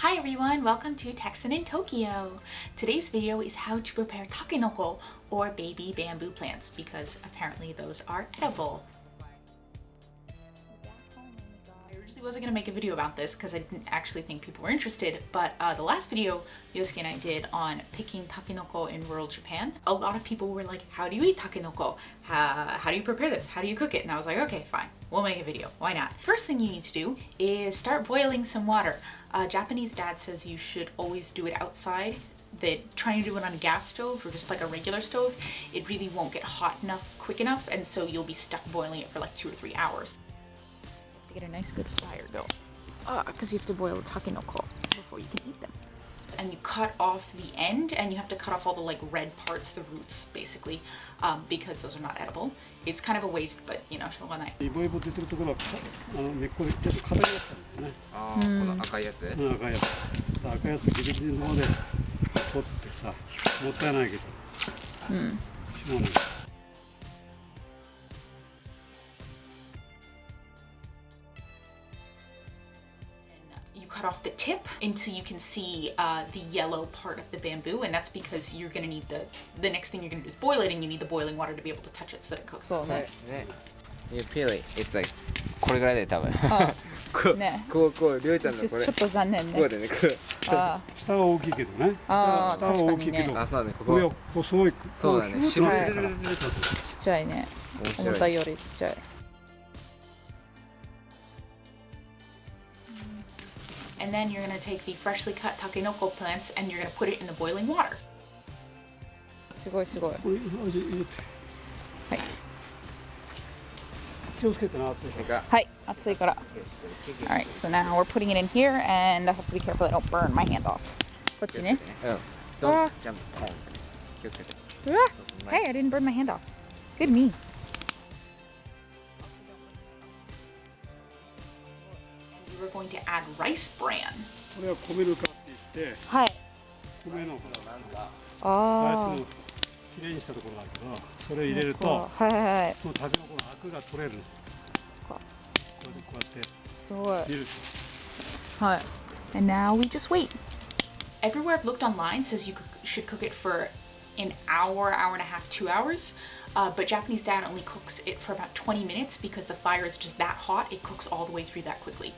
Hi everyone, welcome to Texan in Tokyo. Today's video is how to prepare takenoko or baby bamboo plants because apparently those are edible. I originally wasn't going to make a video about this because I didn't actually think people were interested, but the last video Yosuke and I did on picking takenoko in rural Japan, a lot of people were like, how do you eat takenoko? How do you prepare this? How do you cook it? And I was like, okay, fine. We'll make a video. Why not? First thing you need to do is start boiling some water. Japanese dad says you should always do it outside. That trying to do it on a gas stove or just like a regular stove, it really won't get hot enough quick enough, and so you'll be stuck boiling it for like 2 or 3 hours. To get a nice good fire going. Because you have to boil the takenoko before you can eat them. And you cut off the end, and you have to cut off all the like red parts, the roots basically, because those are not edible. It's kind of a waste, but you know, しょうがない。イボイボ出てるところは根っこでちょっと硬いやつなんだよね。ああ、この赤いやつ？赤いやつ。赤いやつギリギリの方で取ってさ、もったいないけど。しょうがない。You cut off the tip until you can see the yellow part of the bamboo, and that's because you're gonna need the next thing you're gonna do is boil it, and you need the boiling water to be able to touch it so that it cooks. そうね。You peel it. It's like これぐらいで多分。ね。こうりょうちゃんのこれ。ちょっと残念ね。こうでね。下は大きいけどね。下は大きいけど。あ、そうね。こ上は細い。そうだね。白いから。ちっちゃいね。思ったよりちっちゃい。And then you're gonna take the freshly cut takenoko plants and you're gonna put it in the boiling water. すごいすごい。これ味入れて。はい。気をつけてなって。はい、熱いから。Alright, so now we're putting it in here, and I have to be careful I don't burn my hand off. こっちね。Don't jump home. 気をつけて。うわ、Hey, I didn't burn my hand off. Good me. We're going to add rice bran. これは米ぬかって言って、はい。米のライあスのきれいにしたところがあるけど、それ入れると、はいはいはい。そのタケノコのアクが取れる。こうやってすごい。見ると。はい。And now we just wait. Everywhere I've looked online says you should cook it for an hour, hour and a half, 2 hours. But Japanese dad only cooks it for about 20 minutes because the fire is just that hot. It cooks all the way through that quickly.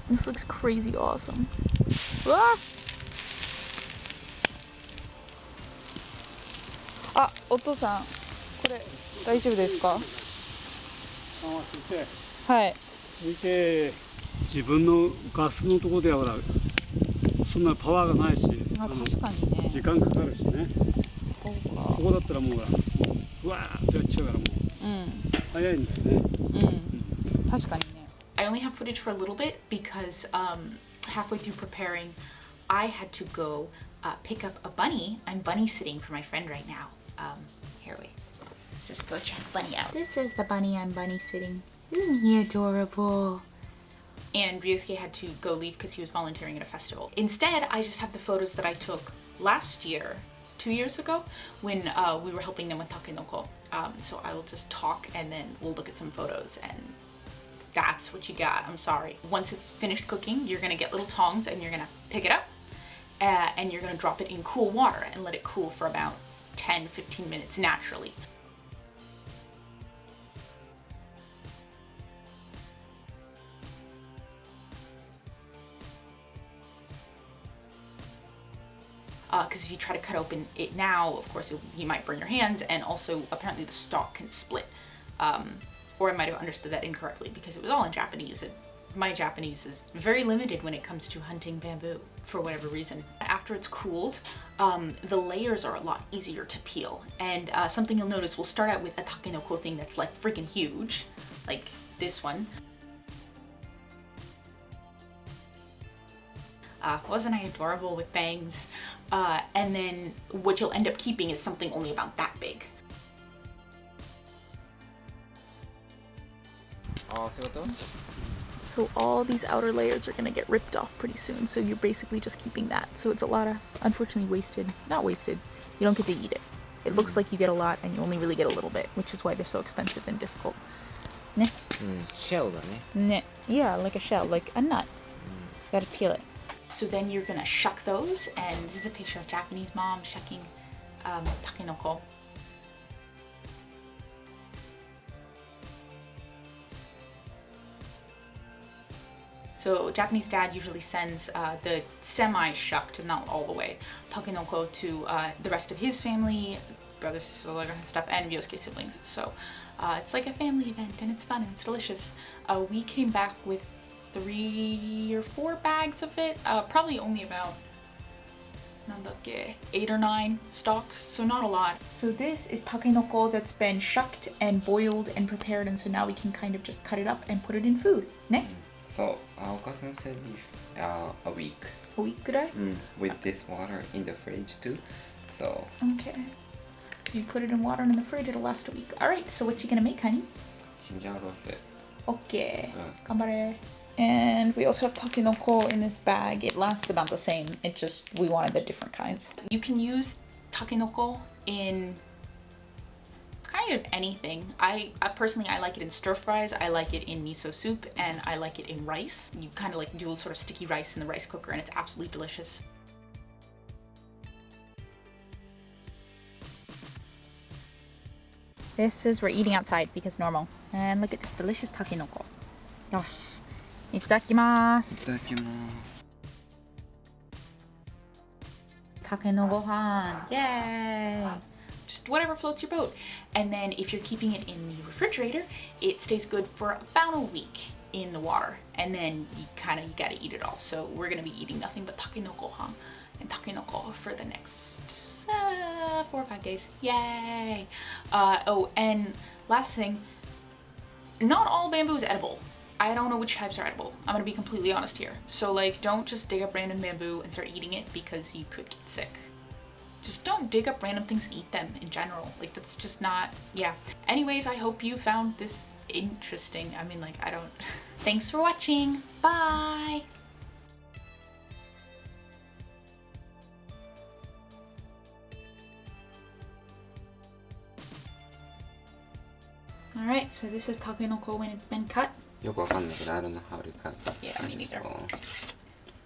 This looks crazy awesome. Ah! あ、お父さん、これ大丈夫ですか？はい。見て、自分のガスのところではほら、そんなパワーがないし、確かにね。時間かかるしね。ここだったらもうほら、うわーってやっちゃうからもう、早いんだよね。確かにね。I only have footage for a little bit because halfway through preparing, I had to go pick up a bunny. I'm bunny sitting for my friend right now. Here, wait. Let's just go check Bunny out. This is the bunny I'm bunny sitting. Isn't he adorable? And Ryusuke had to go leave because he was volunteering at a festival. Instead, I just have the photos that I took last year, 2 years ago, when we were helping them with takenoko. So I will just talk and then we'll look at some photos, and that's what you got. I'm sorry. Once it's finished cooking, you're gonna get little tongs and you're gonna pick it up and you're gonna drop it in cool water and let it cool for about 10-15 minutes naturally. Because if you try to cut open it now, of course, you might burn your hands, and also apparently the stalk can split. Or I might have understood that incorrectly because it was all in Japanese, and my Japanese is very limited when it comes to hunting bamboo for whatever reason. After it's cooled, the layers are a lot easier to peel, and something you'll notice, we'll start out with a takenoko thing that's like freaking huge, like this one. Wasn't I adorable with bangs? And then what you'll end up keeping is something only about that big. So all these outer layers are gonna get ripped off pretty soon, so you're basically just keeping that. So it's a lot of, unfortunately, not wasted. You don't get to eat it. It looks like you get a lot and you only really get a little bit, which is why they're so expensive and difficult. Ne? Shell だね。 Ne. Yeah, like a shell, like a nut. Gotta peel it. So then you're gonna shuck those, and this is a picture of Japanese mom shucking takenoko. So Japanese dad usually sends the semi-shucked, not all the way, takenoko to the rest of his family, brothers, sisters, and stuff, and Ryosuke siblings. So it's like a family event, and it's fun and it's delicious. We came back with 3 or 4 bags of it, probably only about 8 or 9 stalks, so not a lot. So this is takenoko that's been shucked and boiled and prepared, and so now we can kind of just cut it up and put it in food. Ne? So, Okasan said if a week. A weekぐらい? With this water in the fridge too. So. Okay. You put it in water in the fridge, it'll last a week. Alright, so what you gonna make, honey? Ginger roast. Okay. Ganbare. And we also have takenoko in this bag. It lasts about the same. It just, we wanted the different kinds. You can use takenoko in kind of anything. I personally, I like it in stir fries, I like it in miso soup, and I like it in rice. You kind of like do a sort of sticky rice in the rice cooker, and it's absolutely delicious. This is, we're eating outside because normal. And look at this delicious takenoko. Yosh. Itadakimasu. Take no gohan. Yay! Just whatever floats your boat. And then if you're keeping it in the refrigerator, it stays good for about a week in the water. And then you gotta eat it all. So we're gonna be eating nothing but take no gohan and takenoko for the next 4 or 5 days. Yay! Oh, and last thing, not all bamboo is edible. I don't know which types are edible. I'm gonna be completely honest here. So like, don't just dig up random bamboo and start eating it because you could get sick. Just don't dig up random things and eat them in general. Like, that's just not, yeah. Anyways, I hope you found this interesting. I mean, like, I don't. Thanks for watching. Bye! Alright, so this is takenoko when it's been cut. よくわかんないけど、I don't know how to cut. Yeah, I me just neither. go.